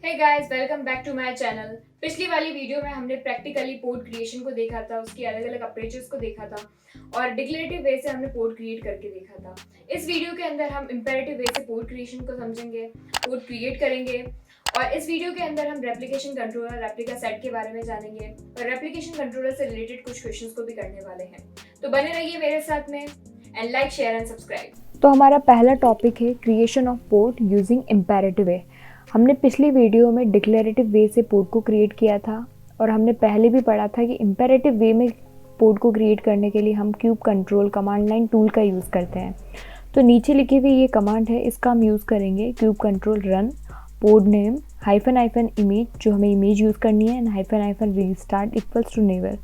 Hey guys, welcome back to my channel. पिछली वाली video में हमने प्रैक्टिकली पोर्ट क्रिएशन को देखा था, उसकी अलग अलग अप्रोचेस को देखा था और डिक्लेरेटिव वे से हमने पोर्ट क्रिएट करके देखा था। इस वीडियो के अंदर हम इंपेरेटिव वे से पोर्ट क्रिएशन को समझेंगे, पोर्ट क्रिएट करेंगे और इस वीडियो के अंदर हम रेप्लिकेशन कंट्रोलर, रेप्लिका सेट के बारे में जानेंगे और रेप्लिकेशन कंट्रोलर से रिलेटेड कुछ क्वेश्चंस को भी करने वाले हैं। तो बने रहिए मेरे साथ में and like, share and subscribe. तो हमारा पहला टॉपिक है creation of pod using imperative way. हमने पिछली वीडियो में डिक्लेरेटिव वे से पोर्ट को क्रिएट किया था और हमने पहले भी पढ़ा था कि इम्पेरेटिव वे में पोर्ट को क्रिएट करने के लिए हम cube control command line tool का यूज़ करते हैं। तो नीचे लिखी हुई ये कमांड है, इसका हम यूज़ करेंगे cube control run port name hyphen image, जो हमें इमेज यूज़ करनी है, and hyphen restart equals to never.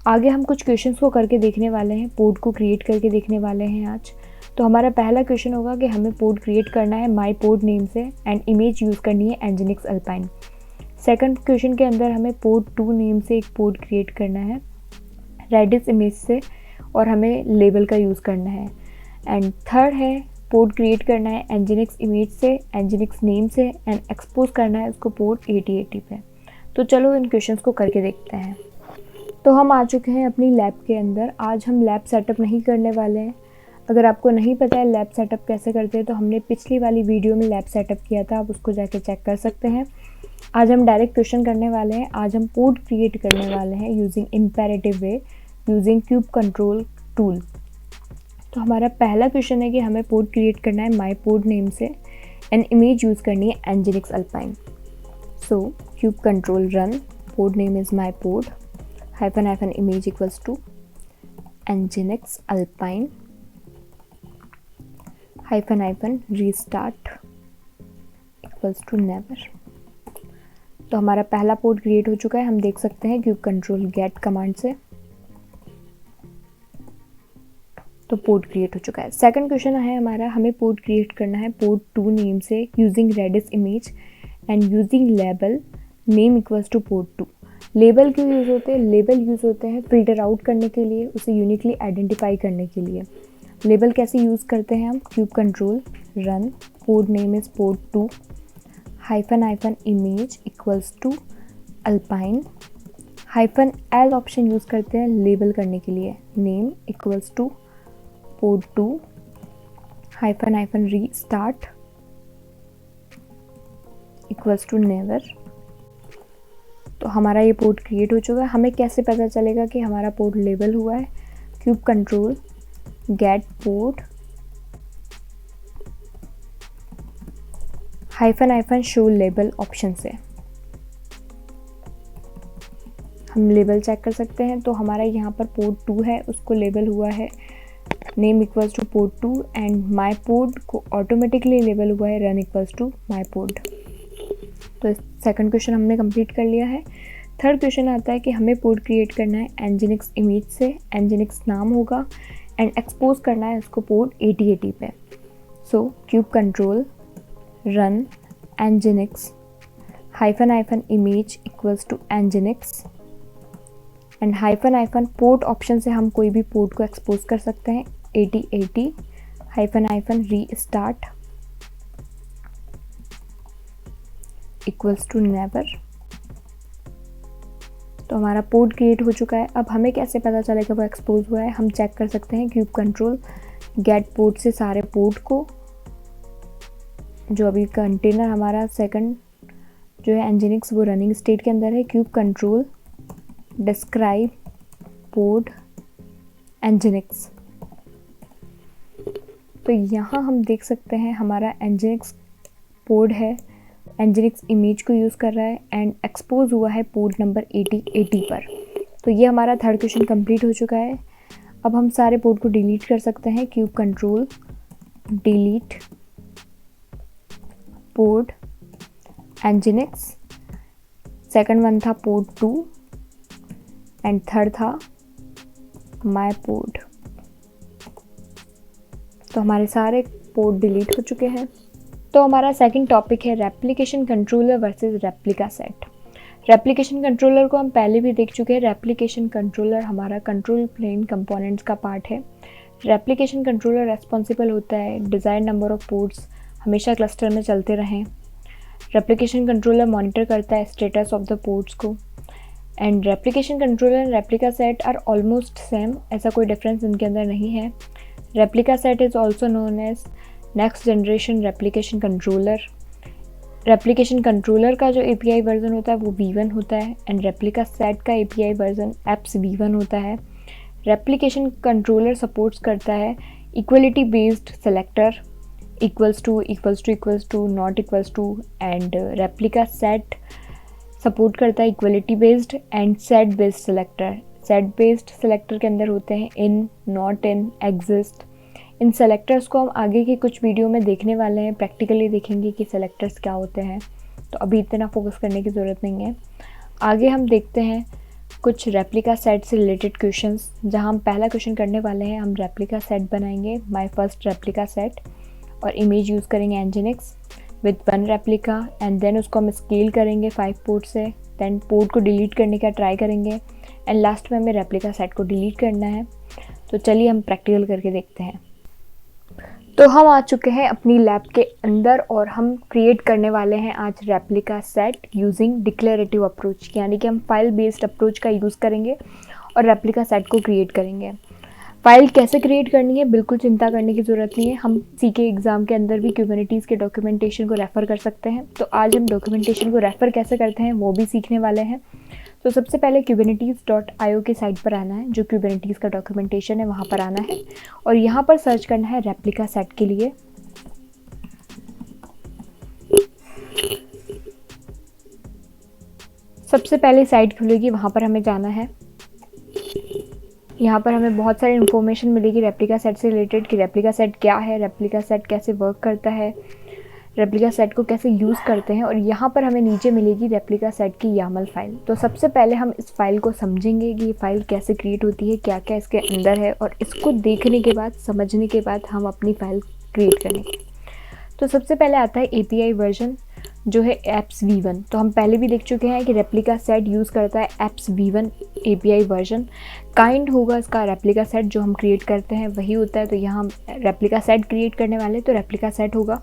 आगे हम कुछ क्वेश्चंस को करके देखने वाले हैं, पोर्ट को क्रिएट करके देखने वाले हैं आज। तो हमारा पहला क्वेश्चन होगा कि हमें पोर्ट क्रिएट करना है माई पोर्ट नेम से एंड इमेज यूज़ करनी है एनजिनिक्स अल्पाइन। सेकंड क्वेश्चन के अंदर हमें पोर्ट 2 नेम से एक पोर्ट क्रिएट करना है रेडिस इमेज से और हमें लेबल का यूज़ करना है। एंड थर्ड है पोर्ट क्रिएट करना है एनजिनिक्स इमेज से, एनजिनिक्स नेम से एंड एक्सपोज करना है उसको पोर्ट 8080 पे। तो चलो इन क्वेश्चंस को करके देखते हैं। तो हम आ चुके हैं अपनी लैब के अंदर। आज हम लैब सेटअप नहीं करने वाले हैं। अगर आपको नहीं पता है लैब सेटअप कैसे करते हैं तो हमने पिछली वाली वीडियो में लैब सेटअप किया था, आप उसको जाके चेक कर सकते हैं। आज हम डायरेक्ट क्वेश्चन करने वाले हैं। आज हम पोर्ट क्रिएट करने वाले हैं यूजिंग इम्पेरेटिव वे यूजिंग क्यूब कंट्रोल टूल। तो हमारा पहला क्वेश्चन है कि हमें पोर्ट क्रिएट करना है माई पोर्ट नेम से एंड इमेज यूज़ करनी है nginx alpine. So kube control run port name is my pod hyphen image equals to nginx alpine hyphen restart equals to never. तो हमारा पहला पोर्ट क्रिएट हो चुका है, हम देख सकते हैं क्यूब कंट्रोल गेट कमांड से। तो पोर्ट क्रिएट हो चुका है। सेकंड क्वेश्चन है हमारा, हमें पोर्ट क्रिएट करना है पोर्ट 2 नेम से using Redis image and using label name equals to port 2। Label क्यों यूज़ होते हैं? लेबल यूज़ होते हैं फिल्टर आउट करने के लिए, उसे यूनिकली आइडेंटिफाई करने के लिए। लेबल कैसे यूज़ करते हैं हम? Cube control run port name is port 2 hyphen image equals to Alpine hyphen L option use करते हैं लेबल करने के लिए, name equals to port 2 hyphen restart equals to never. तो हमारा ये पोर्ट क्रिएट हो चुका है। हमें कैसे पता चलेगा कि हमारा पोर्ट लेबल हुआ है? Cube control get port hyphen show label option से हम लेबल चेक कर सकते हैं। तो हमारा यहाँ पर पोर्ट 2 है, उसको लेबल हुआ है name equals to port 2 and my port को ऑटोमेटिकली लेबल हुआ है run equals to my port. तो सेकंड क्वेश्चन हमने कंप्लीट कर लिया है। थर्ड क्वेश्चन आता है कि हमें पोर्ट क्रिएट करना है एनजिनिक्स इमेज से, एनजिनिक्स नाम होगा एंड एक्सपोज करना है उसको पोर्ट 8080 पे। So kube control run nginx hyphen image equals to nginx and hyphen port option से हम कोई भी पोर्ट को एक्सपोज कर सकते हैं 8080 hyphen restart equals to never. तो हमारा पोर्ट क्रिएट हो चुका है। अब हमें कैसे पता चलेगा वो एक्सपोज हुआ है? हम चेक कर सकते हैं क्यूब कंट्रोल गेट पोर्ट से सारे पोर्ट को, जो अभी कंटेनर हमारा सेकंड जो है एनजिनिक्स वो रनिंग स्टेट के अंदर है। Cube control describe pod nginx. तो यहाँ हम देख सकते हैं हमारा एनजिनिक्स पोर्ट है, एनजिनिक्स इमेज को यूज़ कर रहा है एंड एक्सपोज हुआ है पोर्ट नंबर 8080 पर। तो ये हमारा थर्ड क्वेश्चन कंप्लीट हो चुका है। अब हम सारे पोर्ट को डिलीट कर सकते हैं। Kube control delete pod nginx, second one था पोर्ट 2 एंड थर्ड था माई पोर्ट। तो हमारे सारे पोर्ट डिलीट हो चुके हैं। तो हमारा सेकंड टॉपिक है replication controller versus replica set. Replication controller को हम पहले भी देख चुके हैं। रेप्लिकेशन कंट्रोलर हमारा कंट्रोल प्लेन कंपोनेंट्स का पार्ट है। रेप्लिकेशन कंट्रोलर रेस्पॉन्सिबल होता है डिज़ायर्ड नंबर ऑफ पोर्ट्स हमेशा क्लस्टर में चलते रहें रेप्लिकेशन कंट्रोलर मॉनिटर करता है स्टेटस ऑफ द पोर्ट्स को। And replication controller and replica set are almost same, ऐसा कोई डिफरेंस इनके अंदर नहीं है। Replica set is also known as next generation replication controller. Replication controller का जो API वर्जन होता है वो V1 होता है एंड रेप्लिका सेट का API वर्जन एप्स V1 होता है। रेप्लिकेशन कंट्रोलर सपोर्ट्स करता है equality based selector, equals to, not equals to, and replica set support करता है equality based and set based selector. Set based selector के अंदर होते हैं इन, नॉट इन, एग्जिस्ट। इन सेलेक्टर्स को हम आगे की कुछ वीडियो में देखने वाले हैं, प्रैक्टिकली देखेंगे कि सेलेक्टर्स क्या होते हैं, तो अभी इतना फोकस करने की ज़रूरत नहीं है। आगे हम देखते हैं कुछ रेप्लिका सेट से रिलेटेड क्वेश्चंस, जहां हम पहला क्वेश्चन करने वाले हैं, हम रेप्लिका सेट बनाएंगे, माय फर्स्ट रेप्लिका सेट, और इमेज यूज़ करेंगे एनजिनिक्स विद 1 रेप्लिका एंड देन उसको हम स्केल करेंगे 5 पोर्ट से, देन पोर्ट को डिलीट करने का ट्राई करेंगे एंड लास्ट में हमें रेप्लिका सेट को डिलीट करना है। तो चलिए हम प्रैक्टिकल करके देखते हैं। तो हम आ चुके हैं अपनी लैब के अंदर और हम क्रिएट करने वाले हैं आज replica set using declarative approach, यानी कि हम फाइल बेस्ड अप्रोच का यूज़ करेंगे और रेप्लिका सेट को क्रिएट करेंगे। फाइल कैसे क्रिएट करनी है बिल्कुल चिंता करने की ज़रूरत नहीं है, हम CK एग्ज़ाम के अंदर भी क्यूबरनेटीज़ के डॉक्यूमेंटेशन को रेफ़र कर सकते हैं। तो आज हम डॉक्यूमेंटेशन को रेफ़र कैसे करते हैं वो भी सीखने वाले हैं। तो सबसे पहले kubernetes.io की साइट पर आना है, जो kubernetes का डॉक्यूमेंटेशन है वहाँ पर आना है और यहाँ पर सर्च करना है रेप्लिका सेट के लिए। सबसे पहले साइट खुलेगी, वहाँ पर हमें जाना है। यहाँ पर हमें बहुत सारी इन्फॉर्मेशन मिलेगी रेप्लिका सेट से रिलेटेड कि रेप्लिका सेट क्या है, रेप्लिका सेट कैसे वर्क करता है, रेप्लिका सेट को कैसे यूज़ करते हैं, और यहाँ पर हमें नीचे मिलेगी रेप्लिका सेट की YAML फाइल। तो सबसे पहले हम इस फाइल को समझेंगे कि ये फाइल कैसे क्रिएट होती है, क्या क्या इसके अंदर है, और इसको देखने के बाद, समझने के बाद हम अपनी फ़ाइल क्रिएट करेंगे। तो सबसे पहले आता है API वर्जन जो है एप्स V1। तो हम पहले भी देख चुके हैं कि रेप्लिका सेट यूज़ करता है apps V1 API version. Kind होगा इसका रेप्लिका सेट जो हम क्रिएट करते हैं वही होता है, तो यहाँ हम रेप्लिका सेट क्रिएट करने वाले, तो रेप्लिका सेट होगा।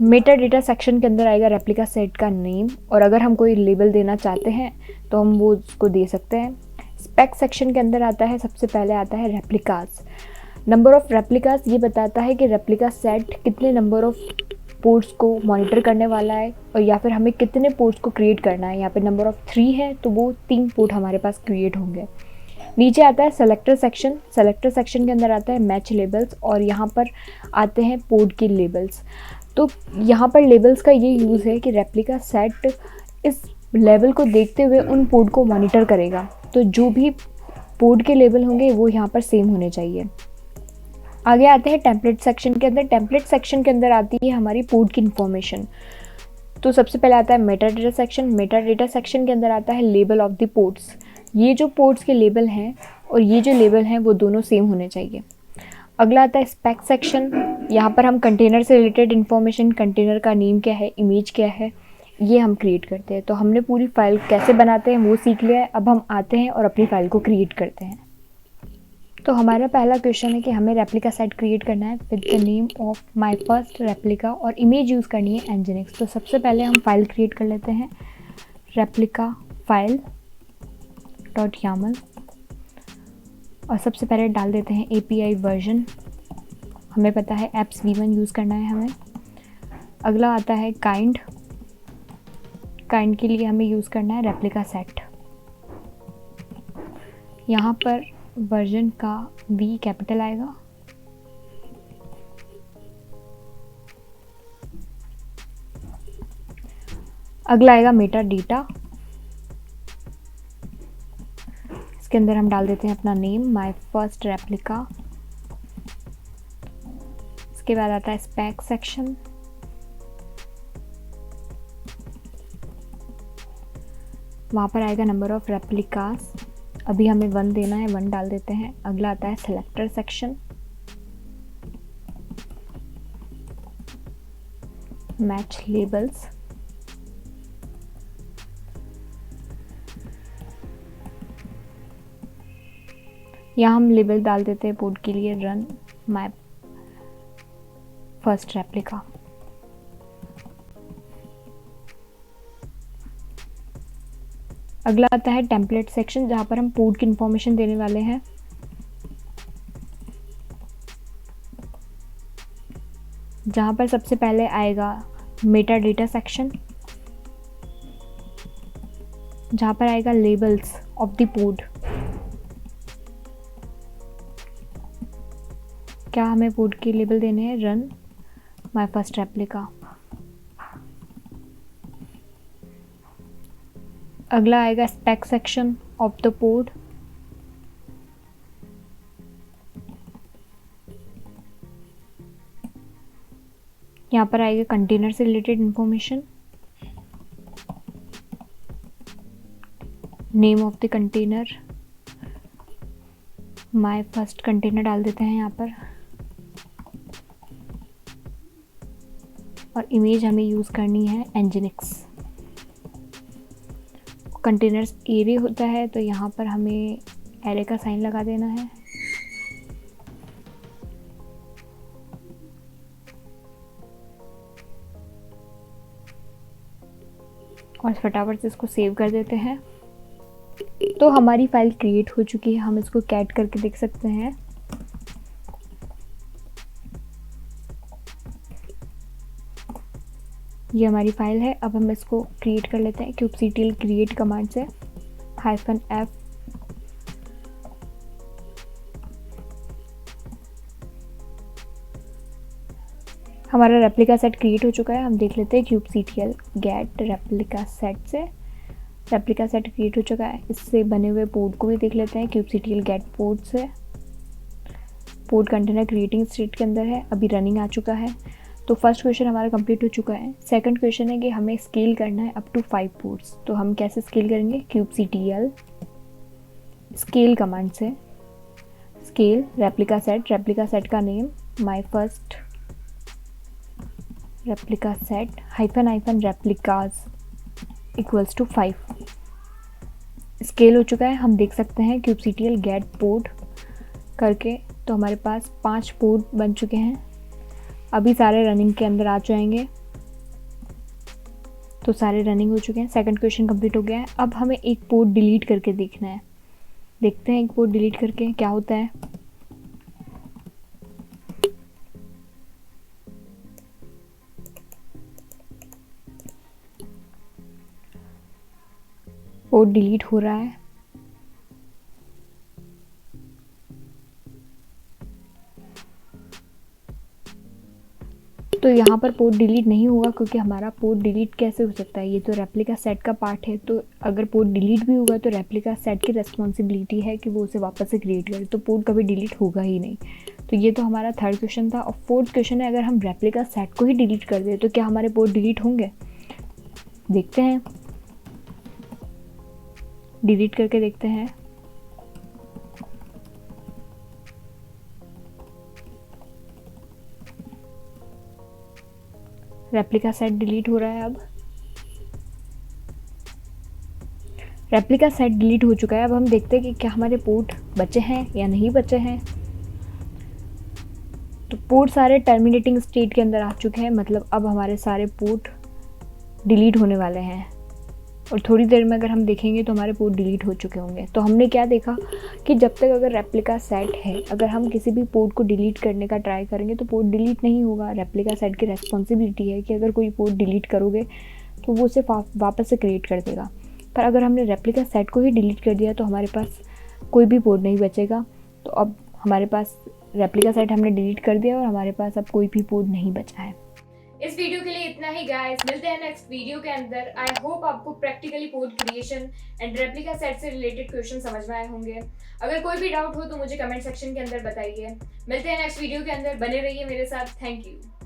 मेटा डेटा सेक्शन के अंदर आएगा रेप्लिका सेट का नेम, और अगर हम कोई लेबल देना चाहते हैं तो हम वो उसको दे सकते हैं। स्पेक सेक्शन के अंदर आता है, सबसे पहले आता है रेप्लिकास। नंबर ऑफ़ रेप्लिकास ये बताता है कि रेप्लिका सेट कितने नंबर ऑफ़ पोर्ट्स को मॉनिटर करने वाला है, और या फिर हमें कितने पोर्ट्स को क्रिएट करना है। यहाँ पे नंबर ऑफ़ 3 है तो वो 3 पोर्ट हमारे पास क्रिएट होंगे। नीचे आता है सेलेक्टर सेक्शन। सेलेक्टर सेक्शन के अंदर आता है मैच लेबल्स, और यहाँ पर आते हैं पोर्ट के लेबल्स। तो यहाँ पर लेबल्स का ये यूज़ है कि रेप्लिका सेट इस लेवल को देखते हुए उन पोर्ट को मॉनिटर करेगा, तो जो भी पोर्ट के लेबल होंगे वो यहाँ पर सेम होने चाहिए। आगे आते हैं टेम्पलेट सेक्शन के अंदर। टेम्पलेट सेक्शन के अंदर आती है हमारी पोर्ट की इन्फॉर्मेशन। तो सबसे पहले आता है Meta data section. Meta data section के अंदर आता है लेबल ऑफ द पोर्ट्स। ये जो पोर्ट्स के लेबल हैं और ये जो लेबल हैं वो दोनों सेम होने चाहिए। अगला आता है स्पेक सेक्शन। यहाँ पर हम कंटेनर से रिलेटेड इन्फॉर्मेशन, कंटेनर का नेम क्या है, इमेज क्या है, ये हम क्रिएट करते हैं। तो हमने पूरी फाइल कैसे बनाते हैं वो सीख लिया है। अब हम आते हैं और अपनी फाइल को क्रिएट करते हैं। तो हमारा पहला क्वेश्चन है कि हमें रेप्लिका सेट क्रिएट करना है with the name of my first replica, और इमेज यूज़ करनी है एनजिनिक्स। तो सबसे पहले हम फाइल क्रिएट कर लेते हैं, रेप्लिका फाइल .yaml, और सबसे पहले डाल देते हैं API वर्जन। हमें पता है एप्स V1 यूज़ करना है हमें। अगला आता है काइंड। काइंड के लिए हमें यूज़ करना है रेप्लिका सेट। यहाँ पर वर्जन का V कैपिटल आएगा। अगला आएगा मेटा डेटा। इसके अंदर हम डाल देते हैं अपना नेम, माय फर्स्ट रेप्लिका। इसके बाद आता है स्पेक सेक्शन। वहाँ पर आएगा नंबर ऑफ रेप्लिकास। अभी हमें 1 देना है, 1 डाल देते हैं। अगला आता है सेलेक्टर सेक्शन, मैच लेबल्स। यहाँ हम लेबल डाल देते हैं पोर्ट के लिए, रन माय फर्स्ट रेप्लिका। अगला आता है टेम्पलेट सेक्शन, जहाँ पर हम पोर्ट की इंफॉर्मेशन देने वाले हैं। जहाँ पर सबसे पहले आएगा मेटा डेटा सेक्शन, जहाँ पर आएगा लेबल्स ऑफ द पोर्ट। क्या हमें पोर्ट के लेबल देने हैं? Run my first replica. अगला आएगा spec section of the port. यहाँ पर आएगा कंटेनर से related information, name of the container, my first container डाल देते हैं यहाँ पर, और इमेज हमें यूज़ करनी है एनजिनिक्स। कंटेनर्स एरे होता है तो यहाँ पर हमें एरे का साइन लगा देना है। और फटाफट से इसको सेव कर देते हैं। तो हमारी फाइल क्रिएट हो चुकी है, हम इसको कैट करके देख सकते हैं। ये हमारी फाइल है। अब हम इसको क्रिएट कर लेते हैं kubectl क्रिएट कमांड से -f। हमारा रेप्लिका सेट क्रिएट हो चुका है। हम देख लेते हैं kubectl get रेप्लिका सेट से रेप्लिका सेट क्रिएट हो चुका है। इससे बने हुए पोर्ट को भी देख लेते हैं kubectl get पोर्ट से। पोर्ट कंटेनर क्रिएटिंग स्टेट के अंदर है, अभी रनिंग आ चुका है। तो फर्स्ट क्वेश्चन हमारा कंप्लीट हो चुका है। सेकंड क्वेश्चन है कि हमें स्केल करना है अप टू 5 पोर्ट्स। तो हम कैसे स्केल करेंगे? kubectl स्केल कमांड से स्केल रेप्लिका सेट का name my first replica set -hyphen replicas equals to 5। Scale हो चुका है। हम देख सकते हैं kubectl गेट पोर्ट करके, तो हमारे पास 5 पोर्ट बन चुके हैं। अभी सारे रनिंग के अंदर आ जाएंगे। तो सारे रनिंग हो चुके हैं। सेकंड क्वेश्चन कंप्लीट हो गया है। अब हमें एक पोर्ट डिलीट करके देखना है। देखते हैं एक पोर्ट डिलीट करके क्या होता है। पोर्ट डिलीट हो रहा है। तो यहाँ पर पोर्ट डिलीट नहीं होगा, क्योंकि हमारा पोर्ट डिलीट कैसे हो सकता है? ये तो रेप्लिका सेट का पार्ट है। तो अगर पोर्ट डिलीट भी होगा तो रेप्लिका सेट की रिस्पॉन्सिबिलिटी है कि वो उसे वापस से क्रिएट करे, तो पोर्ट कभी डिलीट होगा ही नहीं। तो ये तो हमारा थर्ड क्वेश्चन था। और फोर्थ क्वेश्चन है, अगर हम रेप्लिका सेट को ही डिलीट कर दें तो क्या हमारे पोर्ट डिलीट होंगे? देखते हैं, डिलीट करके देखते हैं। रेप्लिका सेट डिलीट हो रहा है। अब रेप्लिका सेट डिलीट हो चुका है। अब हम देखते हैं कि क्या हमारे पोर्ट बचे हैं या नहीं बचे हैं। तो पोर्ट सारे टर्मिनेटिंग स्टेट के अंदर आ चुके हैं, मतलब अब हमारे सारे पोर्ट डिलीट होने वाले हैं। और थोड़ी देर में अगर हम देखेंगे तो हमारे पोर्ट डिलीट हो चुके होंगे। तो हमने क्या देखा कि जब तक अगर रेप्लिका सेट है, अगर हम किसी भी पोर्ट को डिलीट करने का ट्राई करेंगे तो पोर्ट डिलीट नहीं होगा। रेप्लिका सेट की रेस्पॉन्सिबिलिटी है कि अगर कोई पोर्ट डिलीट करोगे तो वो उसे वापस से क्रिएट कर देगा। पर अगर हमने रेप्लिका सेट को ही डिलीट कर दिया तो हमारे पास कोई भी पोर्ट नहीं बचेगा। तो अब हमारे पास रेप्लिका सेट हमने डिलीट कर दिया और हमारे पास अब कोई भी पोर्ट नहीं बचा है। इस वीडियो के लिए इतना ही गाइस। मिलते हैं नेक्स्ट वीडियो के अंदर। आई होप आपको practically port creation and replica set से रिलेटेड क्वेश्चन समझ में आए होंगे। अगर कोई भी डाउट हो तो मुझे कमेंट सेक्शन के अंदर बताइए। मिलते हैं नेक्स्ट वीडियो के अंदर, बने रहिए मेरे साथ। Thank you.